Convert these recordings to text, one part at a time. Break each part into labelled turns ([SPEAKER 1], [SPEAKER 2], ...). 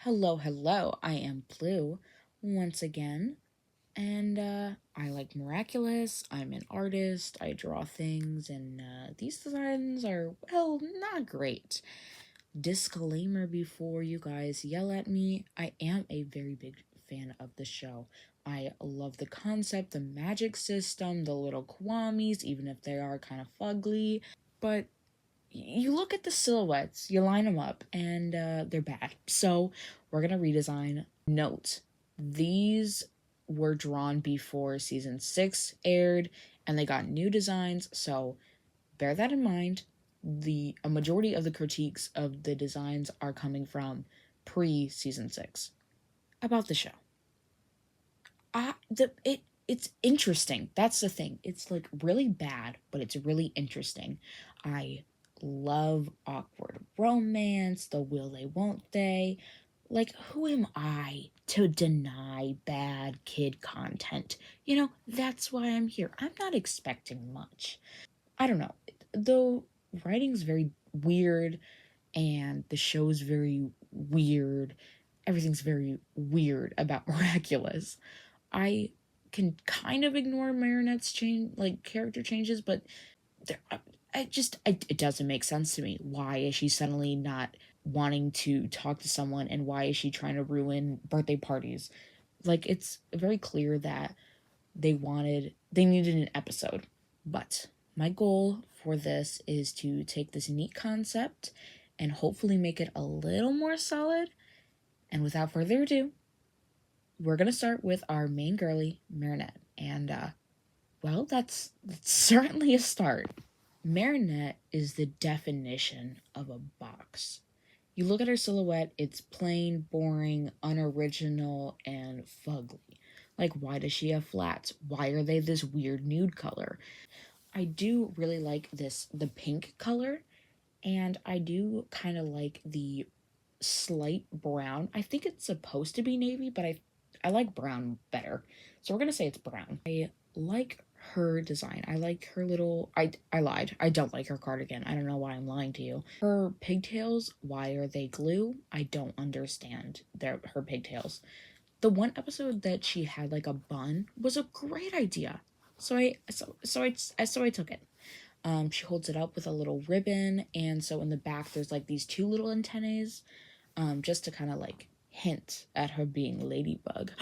[SPEAKER 1] Hello, I am Blue once again, and I like Miraculous. I'm an artist, I draw things, and these designs are, well, not great. Disclaimer before you guys yell at me, I am a very big fan of the show. I love the concept, the magic system, the little kwamis, even if they are kind of fugly, but you look at the silhouettes, you line them up, and they're bad. So we're gonna redesign. Note, these were drawn before season 6 aired, and they got new designs. So bear that in mind. A majority of the critiques of the designs are coming from pre-season 6 about the show. It's interesting. That's the thing. It's like really bad, but it's really interesting. I love awkward romance, the will they won't they. Like, who am I to deny bad kid content? That's why I'm here. I'm not expecting much. I don't know. The writing's very weird and the show's very weird. Everything's very weird about Miraculous. I can kind of ignore Marinette's character changes, but it doesn't make sense to me. Why is she suddenly not wanting to talk to someone, and why is she trying to ruin birthday parties? Like, it's very clear that they needed an episode. But my goal for this is to take this neat concept and hopefully make it a little more solid. And without further ado, we're going to start with our main girly, Marinette. And, well, that's certainly a start. Marinette is the definition of a box. You look at her silhouette, it's plain, boring, unoriginal, and fugly. Like, why does she have flats? Why are they this weird nude color? I do really like the pink color, and I do kind of like the slight brown. I think it's supposed to be navy, but I like brown better. So we're going to say it's brown. I like her design. I like her little... I lied. I don't like her cardigan. I don't know why I'm lying to you. Her pigtails, why are they glue? I don't understand her pigtails. The one episode that she had like a bun was a great idea. So I took it. She holds it up with a little ribbon, and so in the back there's like these two little antennas, just to kind of like hint at her being Ladybug.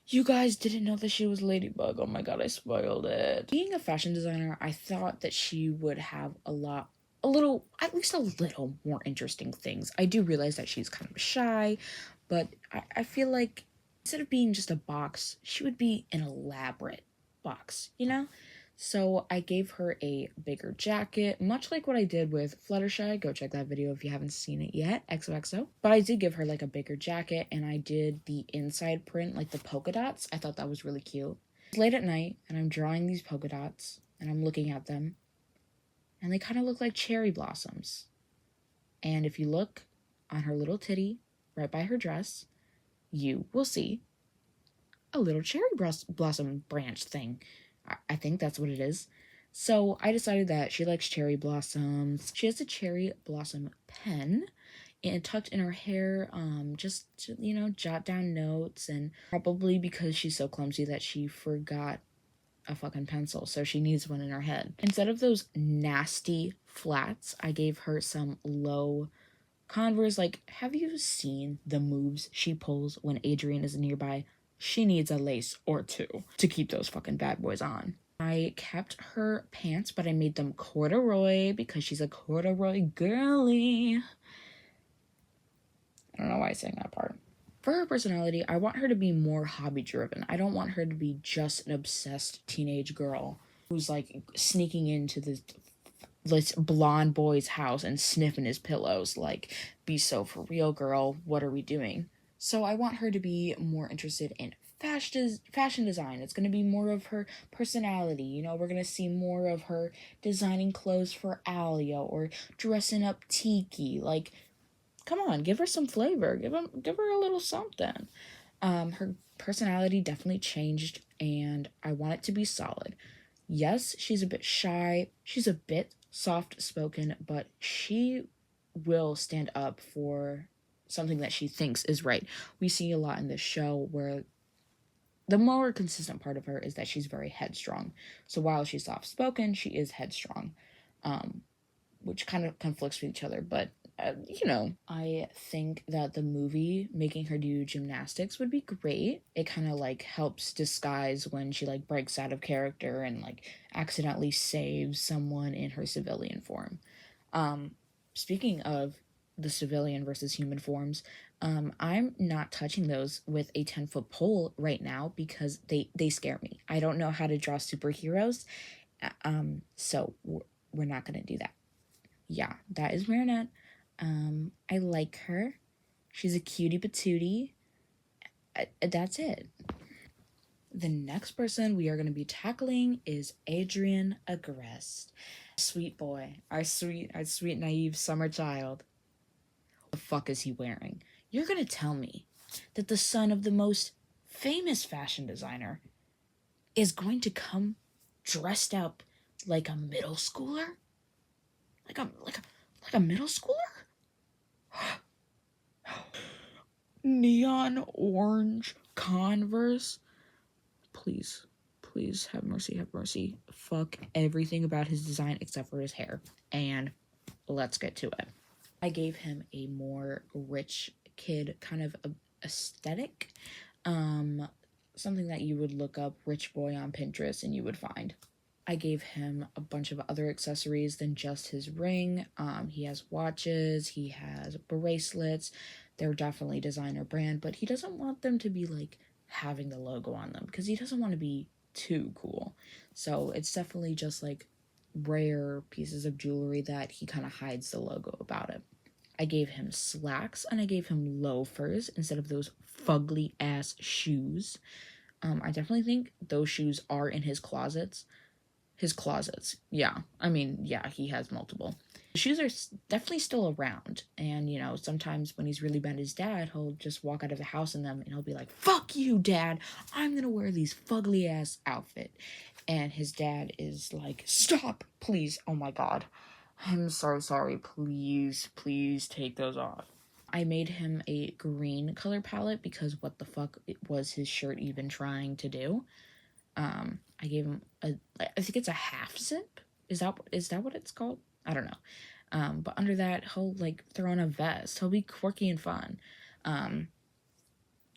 [SPEAKER 1] You guys didn't know that she was Ladybug. Oh my god, I spoiled it. Being a fashion designer, I thought that she would have at least a little more interesting things. I do realize that she's kind of shy, but I feel like instead of being just a box, she would be an elaborate box, So I gave her a bigger jacket, much like what I did with Fluttershy. Go check that video if you haven't seen it yet, XOXO. But I did give her like a bigger jacket, and I did the inside print, like the polka dots. I thought that was really cute. It's late at night, and I'm drawing these polka dots, and I'm looking at them, and they kind of look like cherry blossoms. And if you look on her little titty, right by her dress, you will see a little cherry blossom branch thing. I think that's what it is. So I decided that she likes cherry blossoms. She has a cherry blossom pen and tucked in her hair, just to, jot down notes, and probably because she's so clumsy that she forgot a fucking pencil, so she needs one in her head. Instead of those nasty flats, I gave her some low Converse. Like, have you seen the moves she pulls when Adrian is nearby? She needs a lace or two to keep those fucking bad boys on. I kept her pants, but I made them corduroy because she's a corduroy girly. I don't know why I sang that part. For her personality, I want her to be more hobby-driven. I don't want her to be just an obsessed teenage girl who's, like, sneaking into this blonde boy's house and sniffing his pillows. Like, be so for real, girl. What are we doing? So I want her to be more interested in fashion design. It's going to be more of her personality. We're going to see more of her designing clothes for Alia or dressing up Tiki. Like, come on, give her some flavor. Give her a little something. Her personality definitely changed, and I want it to be solid. Yes, she's a bit shy. She's a bit soft-spoken, but she will stand up for something that she thinks is right. We see a lot in this show where the more consistent part of her is that she's very headstrong. So while she's soft-spoken, she is headstrong, which kind of conflicts with each other. But, I think that the movie making her do gymnastics would be great. It kind of, like, helps disguise when she, like, breaks out of character and, like, accidentally saves someone in her civilian form. Speaking of the civilian versus human forms, I'm not touching those with a 10-foot pole right now because they scare me. I don't know how to draw superheroes, so we're not gonna do that. Yeah, that is Marinette. I like her. She's a cutie patootie. That's it. The next person we are going to be tackling is Adrian Agreste. Sweet boy. Our sweet, naive summer child. What the fuck is he wearing? You're going to tell me that the son of the most famous fashion designer is going to come dressed up like a middle schooler? Like a middle schooler? Neon orange Converse? Please, please have mercy, have mercy. Fuck everything about his design except for his hair. And let's get to it. I gave him a more rich kid kind of aesthetic. Something that you would look up rich boy on Pinterest and you would find. I gave him a bunch of other accessories than just his ring. He has watches, he has bracelets. They're definitely designer brand, but he doesn't want them to be like having the logo on them because he doesn't want to be too cool. So it's definitely just like rare pieces of jewelry that he kind of hides the logo about it. I gave him slacks and I gave him loafers instead of those fugly ass shoes. I definitely think those shoes are in his closets. His closets. Yeah. I mean, yeah, he has multiple. The shoes are definitely still around. And, sometimes when he's really mad at his dad, he'll just walk out of the house in them and he'll be like, fuck you, Dad. I'm going to wear these fugly ass outfit. And his dad is like, stop, please. Oh my God. I'm so sorry. Please, please take those off. I made him a green color palette because what the fuck was his shirt even trying to do? I gave him I think it's a half zip. Is that what it's called? I don't know. But under that, he'll like throw on a vest. He'll be quirky and fun.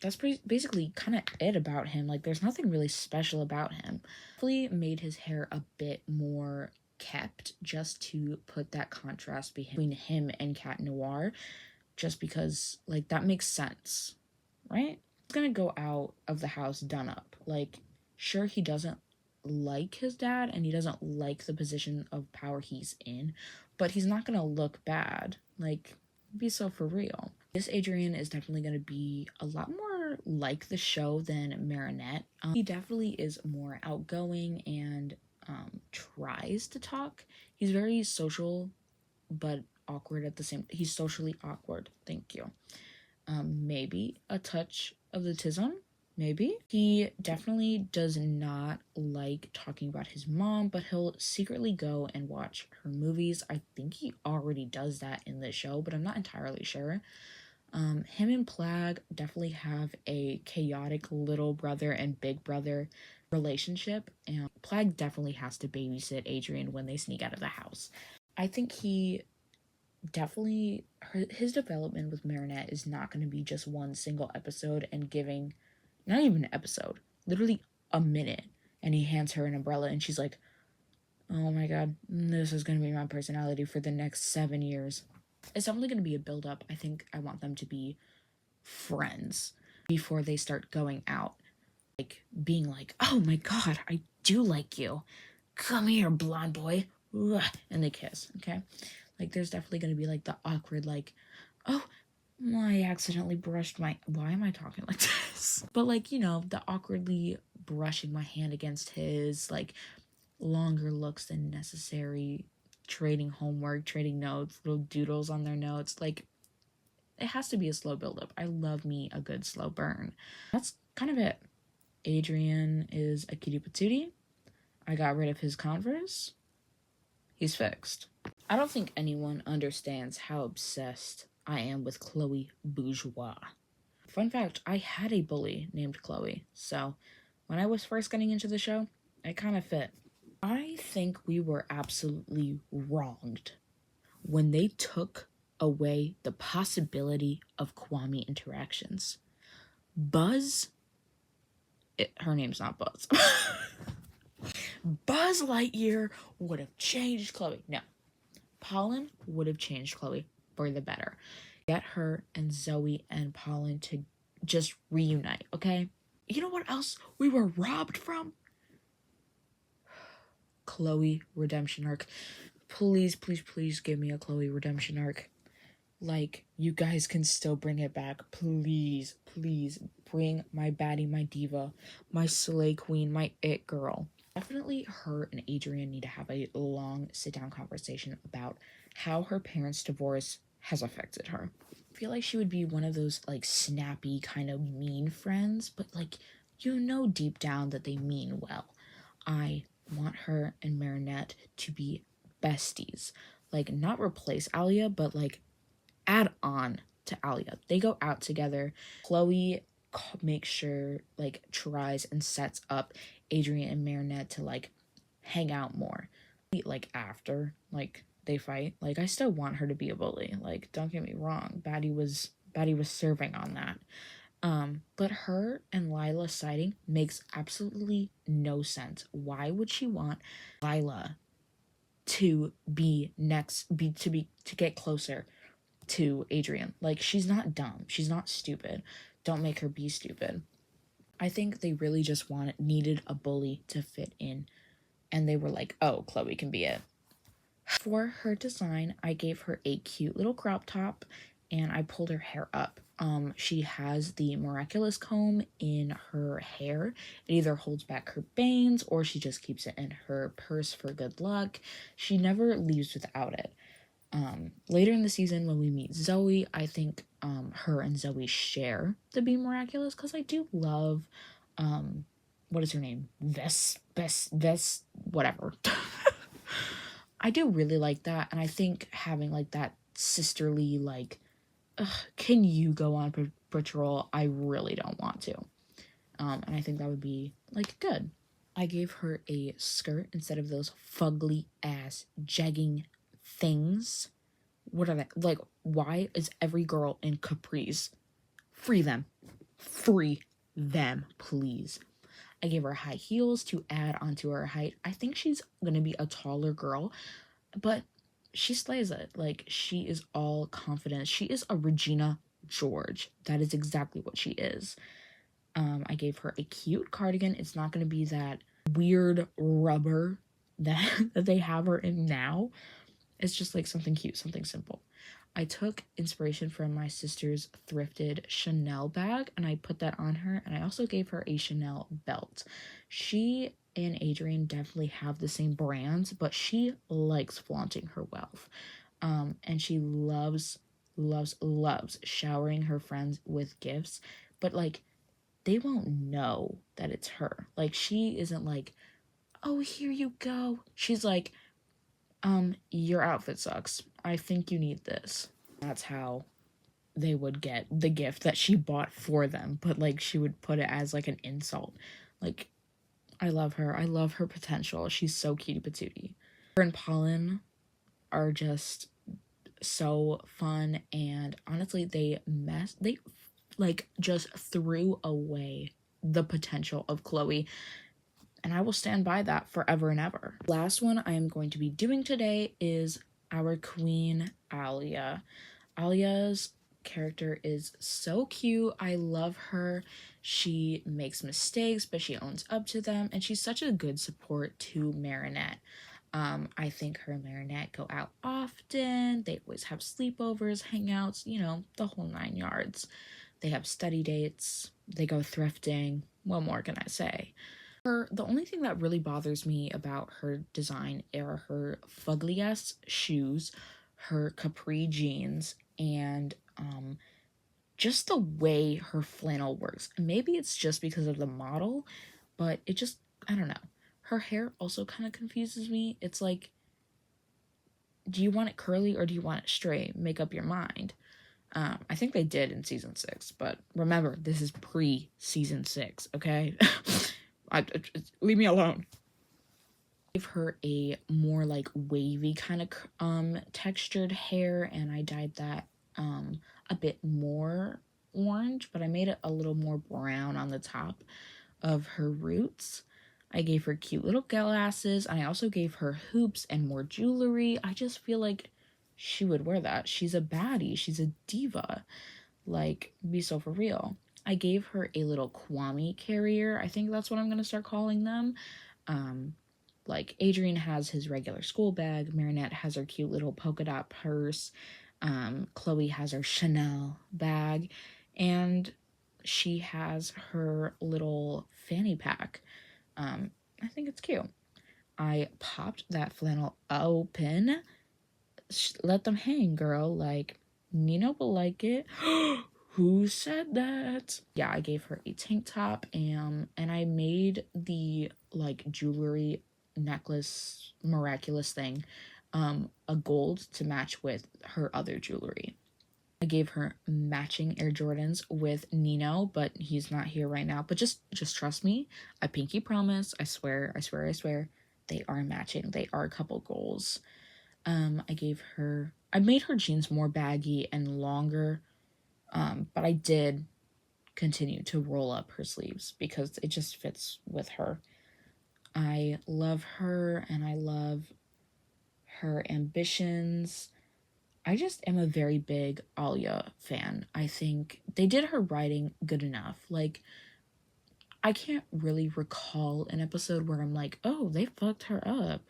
[SPEAKER 1] That's basically kind of it about him. Like, there's nothing really special about him. Hopefully made his hair a bit more kept just to put that contrast between him and Cat Noir, just because, like, that makes sense, right? He's gonna go out of the house done up. Like, sure, he doesn't like his dad and he doesn't like the position of power he's in, but he's not gonna look bad. Like, be so for real. This Adrian is definitely gonna be a lot more like the show than Marinette. He definitely is more outgoing and tries to talk. He's very social, but awkward at the same. He's socially awkward. Thank you. Maybe a touch of the tism. Maybe. He definitely does not like talking about his mom, but he'll secretly go and watch her movies. I think he already does that in the show, but I'm not entirely sure. Him and Plag definitely have a chaotic little brother and big brother relationship, and Plag definitely has to babysit Adrian when they sneak out of the house. I think he definitely, his development with Marinette is not going to be just one single episode and giving, not even an episode, literally a minute, and he hands her an umbrella and she's like, oh my God, this is going to be my personality for the next 7 years. It's definitely going to be a build up. I think I want them to be friends before they start going out, like being like, oh my God, I do like you, come here, blonde boy, and they kiss. Okay, like there's definitely going to be like the awkward, like, oh, I accidentally brushed my, why am I talking like this? But like, the awkwardly brushing my hand against his, like longer looks than necessary, trading homework, trading notes, little doodles on their notes. Like, it has to be a slow buildup. I love me a good slow burn. That's kind of it. Adrian is a cutie patootie. I got rid of his Converse. He's fixed. I don't think anyone understands how obsessed I am with Chloe Bourgeois. Fun fact, I had a bully named Chloe, so when I was first getting into the show, it kind of fit. I think we were absolutely wronged when they took away the possibility of Kwame interactions. Buzz, her name's not Buzz. Buzz Lightyear would have changed Chloe. No, Pollen would have changed Chloe for the better. Get her and Zoe and Pollen to just reunite, okay? You know what else we were robbed from? Chloe redemption arc. Please, please, please give me a Chloe redemption arc. Like, you guys can still bring it back. Please, please bring my baddie, my diva, my slay queen, my it girl. Definitely her and Adrian need to have a long sit-down conversation about how her parents' divorce has affected her. I feel like she would be one of those, like, snappy, kind of mean friends, but, like, you know deep down that they mean well. I want her and Marinette to be besties. Like, not replace Alia, but, like, add on to Alia. They go out together. Chloe makes sure, like, tries and sets up Adrian and Marinette to, like, hang out more. Like, after, like, they fight. Like, I still want her to be a bully. Like, don't get me wrong. Baddie was serving on that. But her and Lila siding makes absolutely no sense. Why would she want Lila to get closer to Adrian? Like, she's not dumb. She's not stupid. Don't make her be stupid. I think they really just needed a bully to fit in. And they were like, oh, Chloe can be it. For her design, I gave her a cute little crop top and I pulled her hair up. She has the Miraculous comb in her hair. It either holds back her bangs or she just keeps it in her purse for good luck. She never leaves without it. Later in the season, when we meet Zoe, I think her and Zoe share the Be Miraculous, because I do love, what is her name? Vess, whatever. I do really like that, and I think having, like, that sisterly, like, can you go on patrol? I really don't want to. And I think that would be, like, good. I gave her a skirt instead of those fugly ass jegging things. What are they? Like, why is every girl in capris? Free them. Free them, please. I gave her high heels to add onto her height. I think she's gonna be a taller girl, but she slays it. Like, she is all confidence. She is a Regina George. That is exactly what she is. I gave her a cute cardigan. It's not gonna be that weird rubber that they have her in now. It's just, like, something cute, something simple. I took inspiration from my sister's thrifted Chanel bag and I put that on her, and I also gave her a Chanel belt. She and Adrian definitely have the same brands, but she likes flaunting her wealth. And she loves showering her friends with gifts, but, like, they won't know that it's her. Like, she isn't like, oh, here you go. She's like, your outfit sucks. I think you need this. That's how they would get the gift that she bought for them, but, like, she would put it as, like, an insult. Like, I love her. I love her potential. She's so cutie patootie. Her and Pollen are just so fun, and honestly, they like, just threw away the potential of Chloe, and I will stand by that forever and ever. Last one I am going to be doing today is our queen, Alia. Alia's character is so cute. I love her. She makes mistakes, but she owns up to them, and she's such a good support to Marinette. I think her and Marinette go out often. They always have sleepovers, hangouts, you know, the whole 9 yards. They have study dates. They go thrifting. What more can I say? The only thing that really bothers me about her design are her fugly-ass shoes, her capri jeans, and just the way her flannel works. Maybe it's just because of the model, but it just, I don't know. Her hair also kind of confuses me. It's like, do you want it curly or do you want it straight? Make up your mind. I think they did in season 6, but remember, this is pre-season 6, okay? Leave me alone. Gave her a more like wavy kind of textured hair, and I dyed that a bit more orange, but I made it a little more brown on the top of her roots. I gave her cute little glasses, and I also gave her hoops and more jewelry. I just feel like she would wear that. She's a baddie. She's a diva. Like, be so for real. I gave her a little Kwame carrier. I think that's what I'm going to start calling them. Like, Adrian has his regular school bag. Marinette has her cute little polka dot purse. Chloe has her Chanel bag. And she has her little fanny pack. I think it's cute. I popped that flannel open. Let them hang, girl. Like, Nina will like it. Who said that? Yeah, I gave her a tank top, and I made the like jewelry necklace Miraculous thing a gold to match with her other jewelry. I gave her matching Air Jordans with Nino, but he's not here right now. But just trust me. I pinky promise. I swear. They are matching. They are couple goals. I made her jeans more baggy and longer. But I did continue to roll up her sleeves because it just fits with her. I love her and I love her ambitions. I just am a very big Alia fan. I think they did her writing good enough. Like, I can't really recall an episode where I'm like, oh, they fucked her up.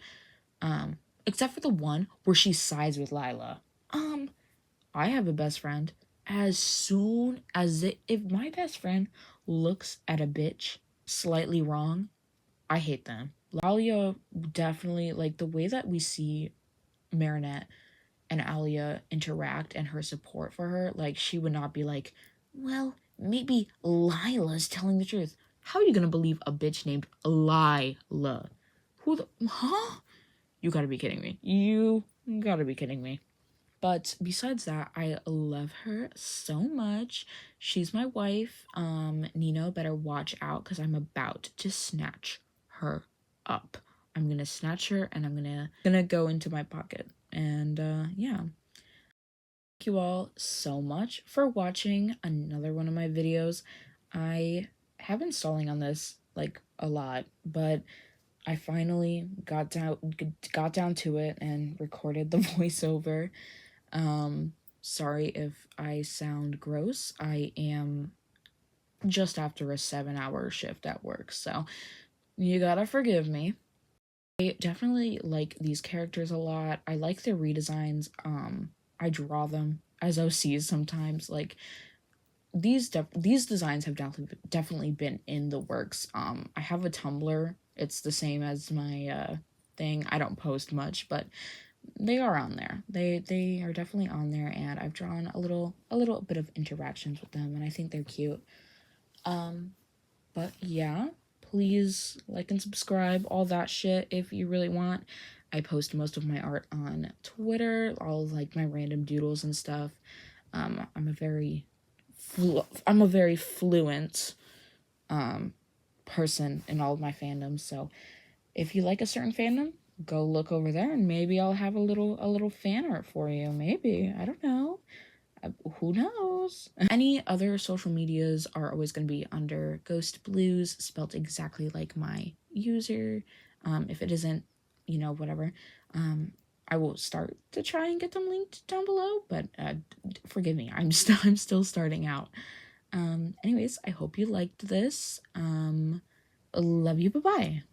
[SPEAKER 1] Except for the one where she sides with Lila. I have a best friend. As soon as if my best friend looks at a bitch slightly wrong, I hate them. Alia definitely, like, the way that we see Marinette and Alia interact and her support for her, like, she would not be like, well, maybe Lila's telling the truth. How are you gonna believe a bitch named Lila? Who the, huh? You gotta be kidding me. You gotta be kidding me. But besides that, I love her so much. She's my wife. Nino better watch out because I'm about to snatch her up. I'm gonna snatch her and I'm gonna go into my pocket. And yeah. Thank you all so much for watching another one of my videos. I have been stalling on this like a lot, but I finally got down to it and recorded the voiceover. Sorry if I sound gross. I am just after a 7-hour shift at work, so you gotta forgive me. I definitely like these characters a lot. I like their redesigns. I draw them as OCs sometimes. Like, these designs have definitely been in the works. I have a Tumblr. It's the same as my thing. I don't post much, but they are on there. They are definitely on there, and I've drawn a little bit of interactions with them, and I think they're cute. But yeah, please like and subscribe, all that shit if you really want. I post most of my art on Twitter, all like my random doodles and stuff. I'm a very fluent person in all of my fandoms, so if you like a certain fandom, go look over there and maybe I'll have a little fan art for you. Maybe. I don't know. Who knows? Any other social medias are always going to be under Ghost Blues, spelled exactly like my user. If it isn't, whatever. I will start to try and get them linked down below, but forgive me. I'm still starting out. Anyways, I hope you liked this. Love you. Bye-bye.